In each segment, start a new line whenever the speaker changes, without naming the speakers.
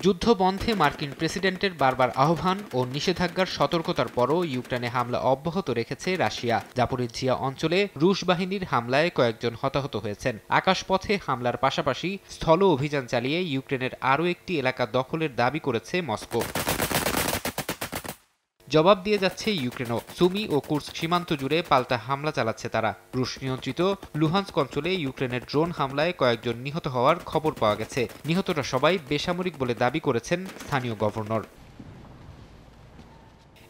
যুদ্ধ বন্ধে মার্কিন প্রেসিডেন্টের বারবার আহ্বান ও নিষেধাজ্ঞার সতর্কতার পরও ইউক্রেনে হামলা অব্যাহত রেখেছে রাশিয়া। জাপোরিজ্জিয়া অঞ্চলে রুশ বাহিনীর হামলায় কয়েকজন হতাহত হয়েছেন। আকাশপথে হামলার পাশাপাশি স্থল অভিযান চালিয়ে ইউক্রেনের আরও একটি এলাকা দখলের দাবি করেছে মস্কো। জবাব দিয়ে যাচ্ছে ইউক্রেনও। সুমি ও কুর্স্ক সীমান্ত জুড়ে পাল্টা হামলা চালাচ্ছে তারা। রুশ নিয়ন্ত্রিত লুহান্স্ক অঞ্চলে ইউক্রেনের ড্রোন হামলায় কয়েকজন নিহত হওয়ার খবর পাওয়া গেছে। নিহতরা সবাই বেসামরিক বলে দাবি করেছেন স্থানীয় গভর্নর।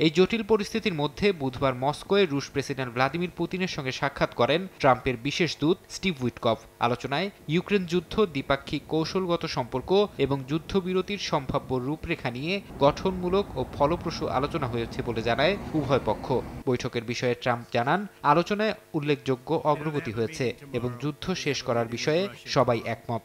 এই জটিল পরিস্থিতির মধ্যে বুধবার মস্কোয় রুশ প্রেসিডেন্ট ভ্লাদিমির পুতিনের সঙ্গে সাক্ষাৎ করেন ট্রাম্পের বিশেষ দূত স্টিভ উইটকফ। আলোচনায় ইউক্রেন যুদ্ধ, দ্বিপাক্ষিক কৌশলগত সম্পর্ক এবং যুদ্ধবিরতির সম্ভাব্য রূপরেখা নিয়ে গঠনমূলক ও ফলপ্রসূ আলোচনা হয়েছে বলে জানায় উভয় পক্ষ। বৈঠকের বিষয়ে ট্রাম্প জানান, আলোচনায় উল্লেখযোগ্য অগ্রগতি হয়েছে এবং যুদ্ধ শেষ করার বিষয়ে সবাই একমত।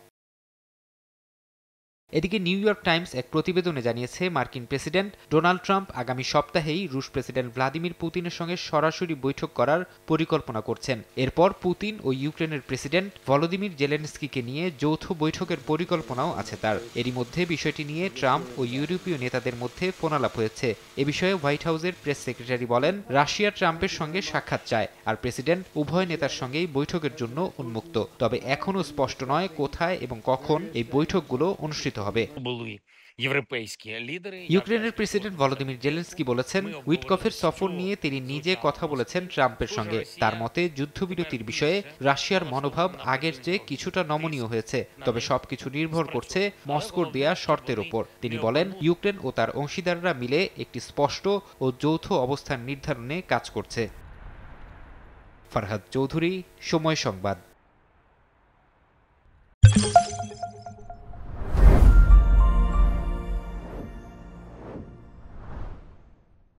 এদিকে নিউ ইয়র্ক টাইমস এক প্রতিবেদনে জানিয়েছে, মার্কিন প্রেসিডেন্ট ডোনাল্ড ট্রাম্প আগামী সপ্তাহেই রুশ প্রেসিডেন্ট ভ্লাদিমির পুতিনের সঙ্গে সরাসরি বৈঠক করার পরিকল্পনা করছেন। এরপর পুতিন ও ইউক্রেনের প্রেসিডেন্ট ভলোদিমির জেলেনস্কিকে নিয়ে যৌথ বৈঠকের পরিকল্পনাও আছে তার। এরই মধ্যে বিষয়টি নিয়ে ট্রাম্প ও ইউরোপীয় নেতাদের মধ্যে ফোনালাপ হয়েছে। এ বিষয়ে হোয়াইট হাউসের প্রেস সেক্রেটারি বলেন, রাশিয়া ট্রাম্পের সঙ্গে সাক্ষাৎ চায়, আর প্রেসিডেন্ট উভয় নেতার সঙ্গেই বৈঠকের জন্য উন্মুক্ত। তবে এখনও স্পষ্ট নয় কোথায় এবং কখন এই বৈঠকগুলো অনুষ্ঠিত হবে। ইউক্রেনের প্রেসিডেন্ট ভলোদিমির জেলেনস্কি বলেছেন, উইটকফের সফর নিয়ে তিনি নিজে কথা বলেছেন ট্রাম্পের সঙ্গে। তার মতে যুদ্ধবিরতির বিষয়ে রাশিয়ার মনোভাব আগের চেয়ে কিছুটা নমনীয় হয়েছে, তবে সবকিছু নির্ভর করছে মস্কোর দেয়া শর্তের উপর। তিনি বলেন, ইউক্রেন ও তার অংশীদাররা মিলে একটি স্পষ্ট ও যৌথ অবস্থান নির্ধারণে কাজ করছে। ফারহাদ চৌধুরী, সময় সংবাদ।